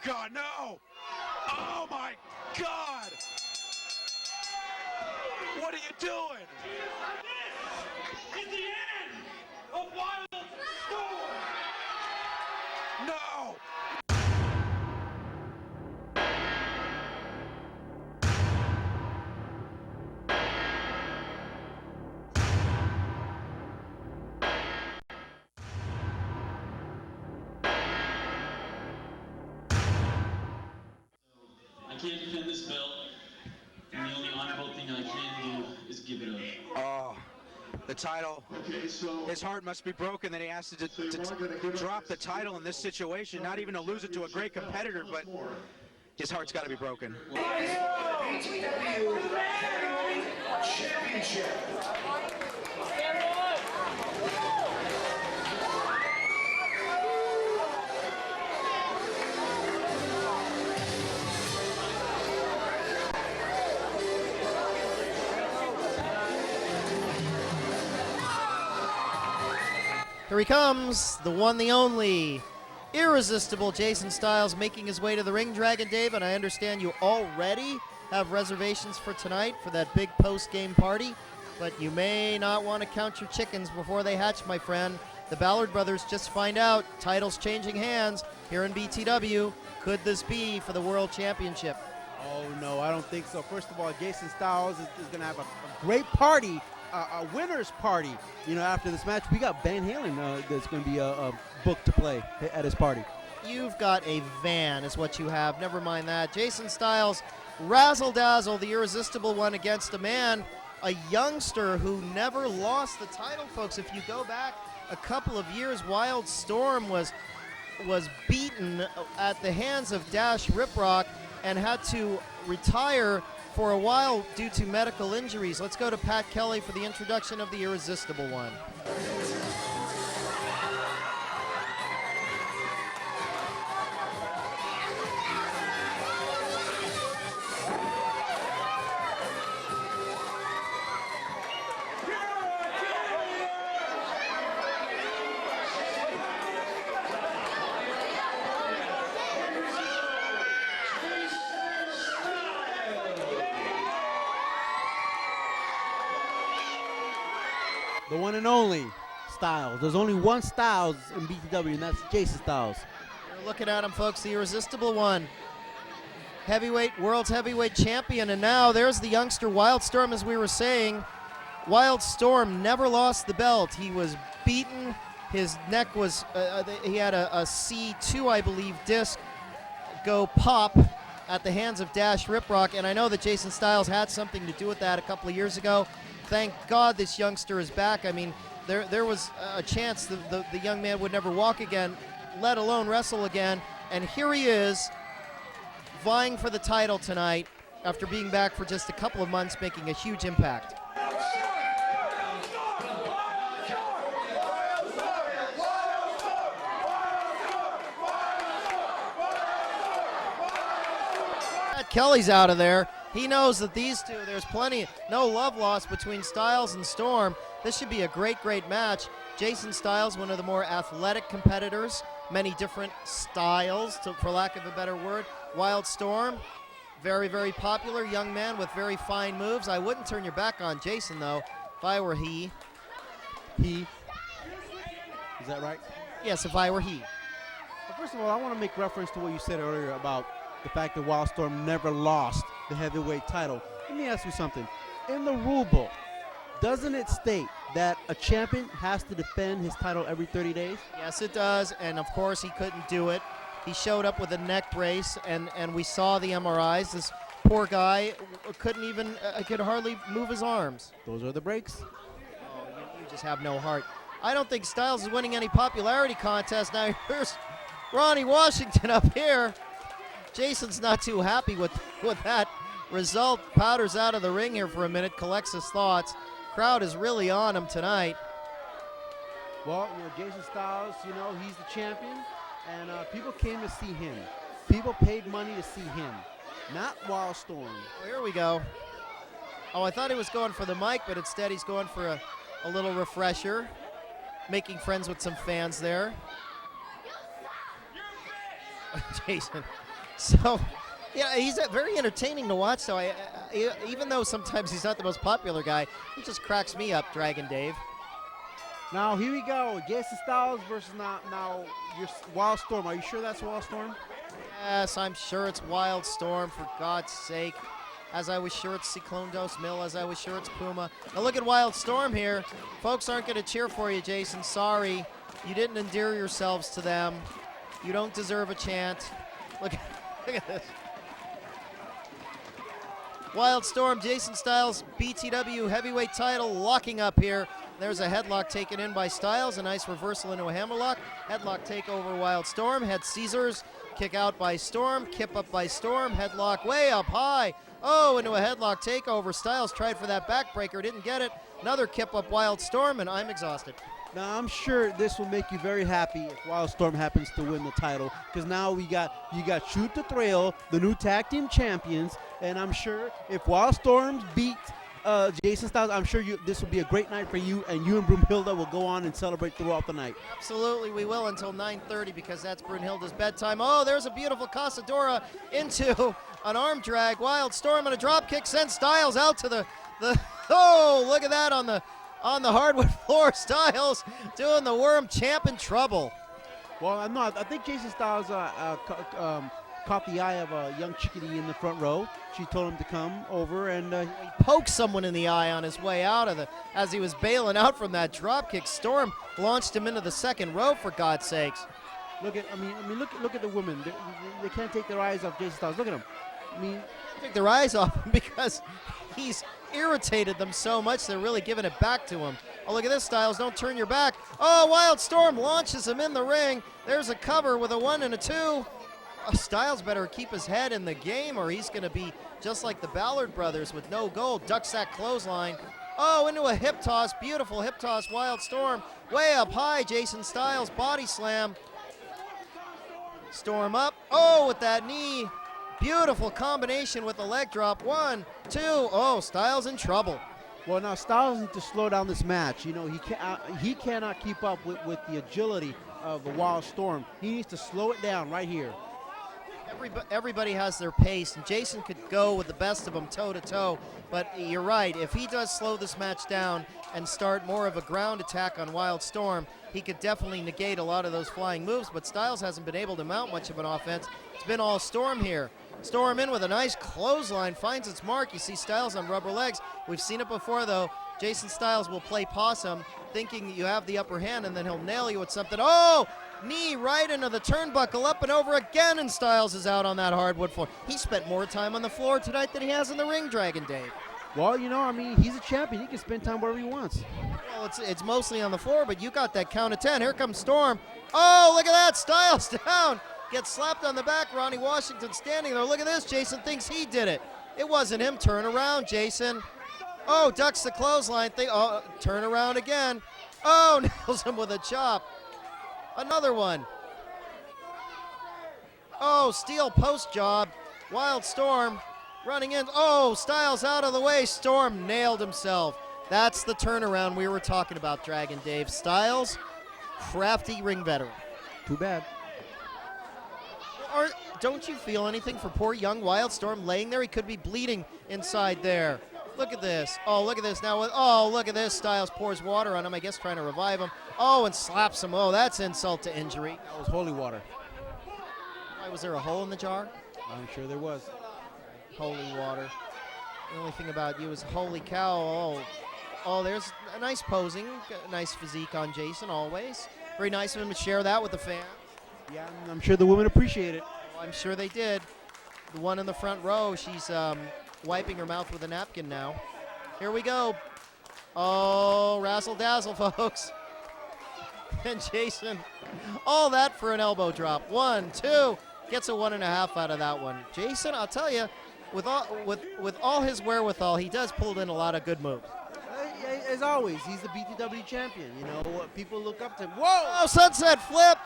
God, no! Oh my God! What are you doing? This is the end of Wild Storm! No! I can't defend this belt, and the only honorable thing I can do is give it up. Oh, the title. His heart must be broken that he has to drop the title in this situation, not even to lose it to a great competitor, but his heart's got to be broken. Championship. Here he comes, the one, the only, Irresistible Jason Styles making his way to the ring. Dragon Dave, and I understand you already have reservations for tonight for that big post-game party, but you may not want to count your chickens before they hatch, my friend. The Ballard brothers just find out, titles changing hands here in BTW. Could this be for the World Championship? Oh, no, I don't think so. First of all, Jason Styles is going to have a great party, a winner's party. You know, after this match, we got Van Halen that's going to be booked to play at his party. You've got a van is what you have. Never mind that. Jason Styles, razzle-dazzle, the Irresistible one against a man, a youngster who never lost the title, folks. If you go back a couple of years, Wild Storm was beaten at the hands of Dash Riprock and had to retire for a while due to medical injuries. Let's go to Pat Kelly for the introduction of the Irresistible one. The one and only Styles. There's only one Styles in BTW, and that's Jason Styles. You're looking at him, folks, the Irresistible one. World's heavyweight champion, and now there's the youngster Wild Storm, as we were saying. Wild Storm never lost the belt. He was beaten. His neck was, he had a C2, I believe, disc go pop at the hands of Dash Riprock, and I know that Jason Styles had something to do with that a couple of years ago. Thank God this youngster is back. I mean, there was a chance the young man would never walk again, let alone wrestle again. And here he is, vying for the title tonight after being back for just a couple of months, making a huge impact. Kelly's out of there. He knows that these two, there's no love lost between Styles and Storm. This should be a great, great match. Jason Styles, one of the more athletic competitors, many different styles, for lack of a better word. Wild Storm, very, very popular young man with very fine moves. I wouldn't turn your back on Jason, though, if I were he. Is that right? Yes, if I were he. Well, first of all, I want to make reference to what you said earlier about the fact that Wild Storm never lost the heavyweight title. Let me ask you something. In the rule book, doesn't it state that a champion has to defend his title every 30 days? Yes, it does, and of course he couldn't do it. He showed up with a neck brace, and we saw the MRIs. This poor guy couldn't even, could hardly move his arms. Those are the breaks. Oh, you just have no heart. I don't think Styles is winning any popularity contest. Now here's Ronnie Washington up here. Jason's not too happy with that result. Powder's out of the ring here for a minute, collects his thoughts. Crowd is really on him tonight. Well, Jason Styles, he's the champion, and people came to see him. People paid money to see him, not Wild Storm. Well, here we go. Oh, I thought he was going for the mic, but instead he's going for a little refresher, making friends with some fans there. Jason. So, yeah, he's very entertaining to watch. So, even though sometimes he's not the most popular guy, he just cracks me up, Dragon Dave. Now here we go. Jason Styles versus now your Wild Storm. Are you sure that's Wild Storm? Yes, I'm sure it's Wild Storm, for God's sake. As I was sure it's Cyclone Dos Mil, as I was sure it's Puma. Now look at Wild Storm here. Folks aren't going to cheer for you, Jason. Sorry. You didn't endear yourselves to them. You don't deserve a chant. Look at this. Wild Storm, Jason Styles, BTW heavyweight title locking up here. There's a headlock taken in by Styles, a nice reversal into a hammerlock. Headlock take over Wild Storm, head Caesars, kick out by Storm, kip up by Storm, headlock way up high. Oh, into a headlock takeover. Styles tried for that backbreaker, didn't get it. Another kip up Wild Storm, and I'm exhausted. Now I'm sure this will make you very happy if Wild Storm happens to win the title, because now you got Shoot the Thrill, the new tag team champions, and I'm sure if Wild Storm beat Jason Styles, I'm sure this will be a great night for you, and you and Broomhilda will go on and celebrate throughout the night. Absolutely, we will until 9:30 because that's Brunhilde's bedtime. Oh, there's a beautiful Casadora into an arm drag. Wild Storm and a drop kick sends Styles out to the oh, look at that on the hardwood floor. Styles doing the worm, champ in trouble. Well, I think Jason Styles caught the eye of a young chickadee in the front row. She told him to come over, and He poked someone in the eye on his way out of as he was bailing out from that drop kick. Storm launched him into the second row, for God's sakes. look at the women. They can't take their eyes off Jason Styles. Look at them. I mean, Take their eyes off him because he's irritated them so much they're really giving it back to him. Oh, look at this, Styles. Don't turn your back. Oh, Wild Storm launches him in the ring. There's a cover with a 1 and a 2. Oh, Styles better keep his head in the game or he's going to be just like the Ballard brothers with no gold. Duck sack clothesline. Oh, into a hip toss. Beautiful hip toss. Wild Storm way up high. Jason Styles body slam. Storm up. Oh, with that knee. Beautiful combination with the leg drop. 1, 2. Oh, Styles in trouble. well, now Styles needs to slow down this match. You know, he cannot keep up with the agility of the Wild Storm. He needs to slow it down right here. Everybody has their pace, and Jason could go with the best of them toe-to-toe, but you're right. If he does slow this match down and start more of a ground attack on Wild Storm, he could definitely negate a lot of those flying moves, but Styles hasn't been able to mount much of an offense. It's been all Storm here. Storm in with a nice clothesline, finds its mark. You see Styles on rubber legs. We've seen it before, though. Jason Styles will play possum, thinking you have the upper hand, and then he'll nail you with something. Oh! Knee right into the turnbuckle, up and over again, and Styles is out on that hardwood floor. He spent more time on the floor tonight than he has in the ring, Dragon Dave. Well, you know, I mean, he's a champion. He can spend time wherever he wants. Well, it's mostly on the floor, but you got that count of 10. Here comes Storm. Oh, look at that. Styles down. Gets slapped on the back. Ronnie Washington standing there. Look at this. Jason thinks he did it. It wasn't him. Turn around, Jason. Oh, ducks the clothesline. Oh, turn around again. Oh, nails him with a chop. Another one. Oh, steel post job. Wild Storm running in. Oh, Styles out of the way. Storm nailed himself. That's the turnaround we were talking about, Dragon Dave. Styles, crafty ring veteran. Too bad. Or don't you feel anything for poor young Wild Storm laying there? He could be bleeding inside there. Look at this. Oh, look at this now. Oh, look at this. Styles pours water on him, I guess trying to revive him. Oh, and slaps him. Oh, that's insult to injury. That was holy water. Why, was there a hole in the jar? I'm sure there was. Holy water. The only thing about you is holy cow. Oh, there's a nice posing, a nice physique on Jason always. Very nice of him to share that with the fans. Yeah, I'm sure the women appreciate it. Well, I'm sure they did. The one in the front row, she's wiping her mouth with a napkin now. Here we go. Oh, razzle dazzle, folks. And Jason, all that for an elbow drop. 1, 2, gets a 1.5 out of that one. Jason, I'll tell you, with all his wherewithal, he does pull in a lot of good moves. As always, he's the BTW champion. You know, people look up to him. Whoa! Oh, sunset flip.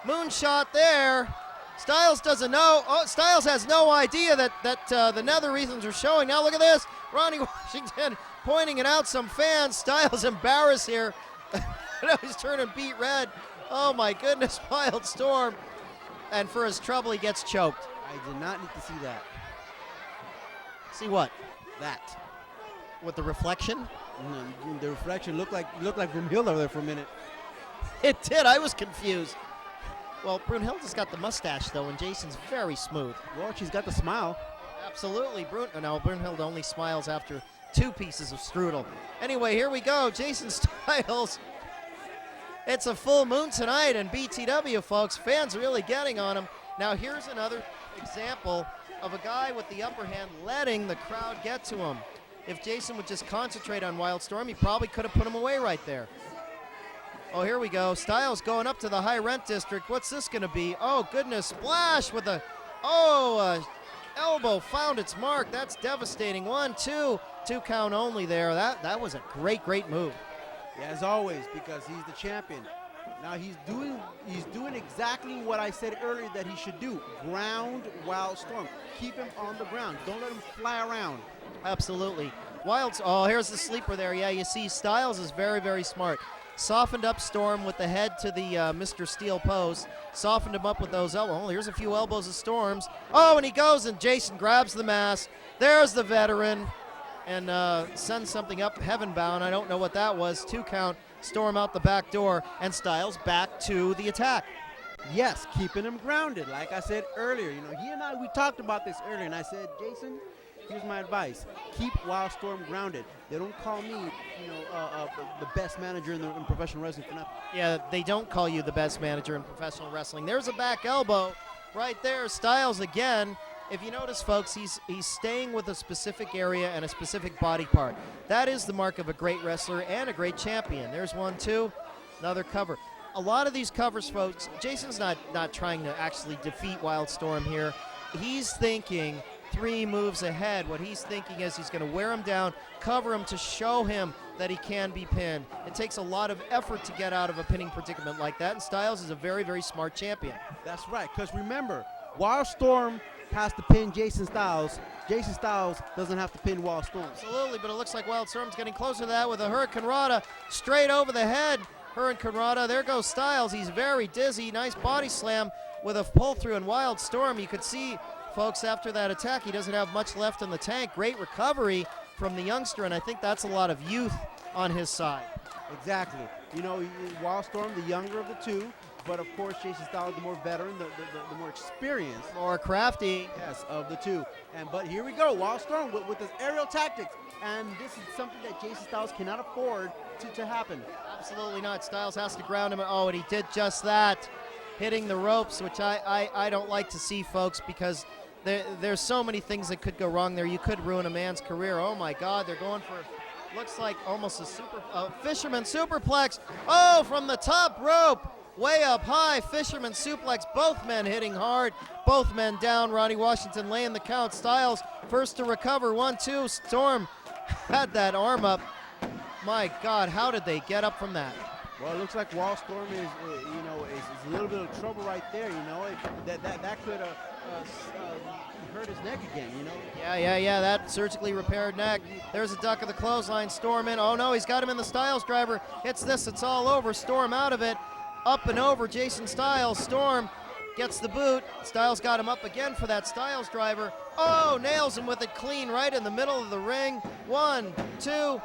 Moonshot there. Styles doesn't know. Oh, Styles has no idea that the nether regions are showing. Now look at this. Ronnie Washington pointing it out. Some fans. Styles embarrassed here. Now he's turning beet red. Oh my goodness, Wild Storm. And for his trouble, he gets choked. I did not need to see that. See what? That. With the reflection? The reflection looked like Brunhilde there for a minute. It did. I was confused. Well, Brunhilde's got the mustache, though, and Jason's very smooth. Well, she's got the smile. Absolutely. Brunhilde only smiles after 2 pieces of strudel. Anyway, here we go. Jason Styles. It's a full moon tonight in BTW, folks. Fans really getting on him. Now, here's another example of a guy with the upper hand letting the crowd get to him. If Jason would just concentrate on Wildstorm, he probably could have put him away right there. Oh, here we go. Styles going up to the high rent district. What's this going to be? Oh, goodness. Splash with a, elbow found its mark. That's devastating. 1, 2. 2 count only there. That was a great move. Yeah, as always, because he's the champion. Now he's doing exactly what I said earlier that he should do. Ground Wildstorm. Keep him on the ground. Don't let him fly around. Absolutely. Oh, here's the sleeper there. Yeah, you see Styles is very smart. Softened up Storm with the head to the Mr. Steel pose. Softened him up with those elbows. Oh, here's a few elbows of Storm's. Oh, and he goes, and Jason grabs the mask. There's the veteran. And sends something up heaven bound. I don't know what that was. 2 count. Storm out the back door. And Styles back to the attack. Yes, keeping him grounded. Like I said earlier, he and we talked about this earlier, and I said, Jason, here's my advice. Keep Wildstorm grounded. They don't call me, the best manager in professional wrestling for nothing. Yeah, they don't call you the best manager in professional wrestling. There's a back elbow right there. Styles again. If you notice, folks, he's staying with a specific area and a specific body part. That is the mark of a great wrestler and a great champion. There's 1, 2, another cover. A lot of these covers, folks, Jason's not trying to actually defeat Wildstorm here. He's thinking 3 moves ahead. What he's thinking is he's going to wear him down, cover him to show him that he can be pinned. It takes a lot of effort to get out of a pinning predicament like that, and Styles is a very smart champion. That's right, because remember, Wildstorm has to pin Jason Styles. Jason Styles doesn't have to pin Wildstorm. Absolutely, but it looks like Wildstorm's getting closer to that with a Hurricane Rana straight over the head. Hurricane Rana, there goes Styles. He's very dizzy. Nice body slam with a pull through, and Wildstorm, you could see, folks, after that attack, he doesn't have much left in the tank. Great recovery from the youngster, and I think that's a lot of youth on his side. Exactly. Wildstorm, the younger of the 2, but of course Jason Styles, the more veteran, the more experienced. More crafty. Yes, of the 2. But here we go, Wildstorm with his aerial tactics, and this is something that Jason Styles cannot afford to happen. Absolutely not. Styles has to ground him. Oh, and he did just that, hitting the ropes, which I don't like to see, folks, because there's so many things that could go wrong there. You could ruin a man's career. Oh my God, they're going for, looks like almost a fisherman superplex. Oh, from the top rope, way up high, fisherman suplex. Both men hitting hard, both men down. Ronnie Washington laying the count. Styles first to recover. 1, 2. Storm had that arm up. My God, how did they get up from that? Well, it looks like Wildstorm is a little bit of trouble right there. That could hurt his neck again. Yeah. That surgically repaired neck. There's a duck of the clothesline. Storm in. Oh no, he's got him in the Styles driver. Hits this. It's all over. Storm out of it. Up and over. Jason Styles. Storm gets the boot. Styles got him up again for that Styles driver. Oh, nails him with it clean right in the middle of the ring. 1, 2,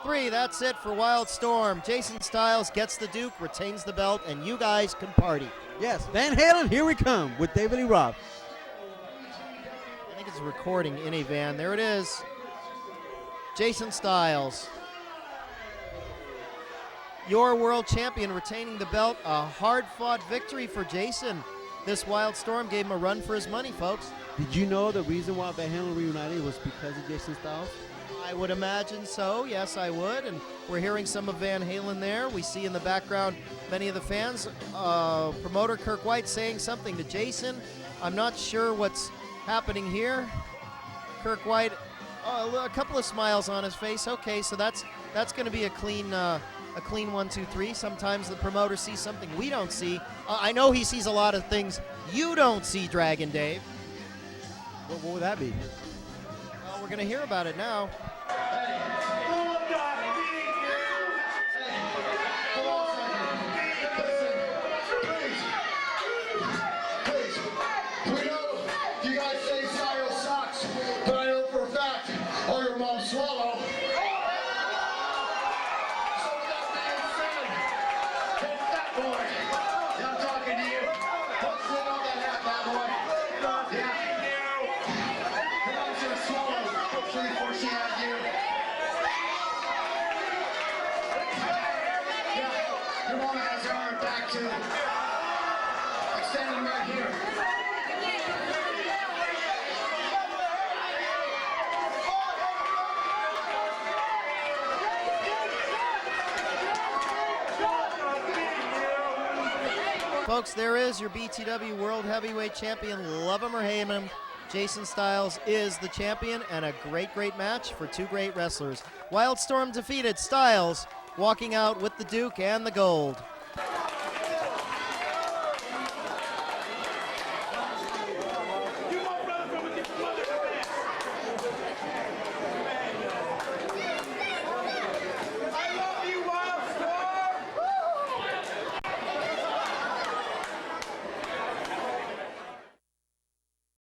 3. That's it for Wildstorm. Jason Styles gets the Duke, retains the belt, and you guys can party. Yes, Van Halen, here we come with David Lee Roth. I think it's recording in a van. There it is. Jason Styles, your world champion, retaining the belt. A hard-fought victory for Jason. This Wildstorm gave him a run for his money, folks. Did you know the reason why Van Halen reunited was because of Jason Styles? I would imagine so. Yes, I would. And we're hearing some of Van Halen there. We see in the background many of the fans. Promoter Kirk White saying something to Jason. I'm not sure what's happening here. Kirk White, a couple of smiles on his face. Okay, so that's going to be a clean 1, 2, 3. Sometimes the promoter sees something we don't see. I know he sees a lot of things you don't see, Dragon Dave. What would that be? Well, we're going to hear about it now. You Standing right here. Folks, there is your BTW World Heavyweight Champion. Love him or hate him, Jason Styles is the champion, and a great, great match for two great wrestlers. Wildstorm defeated Styles, walking out with the Duke and the gold.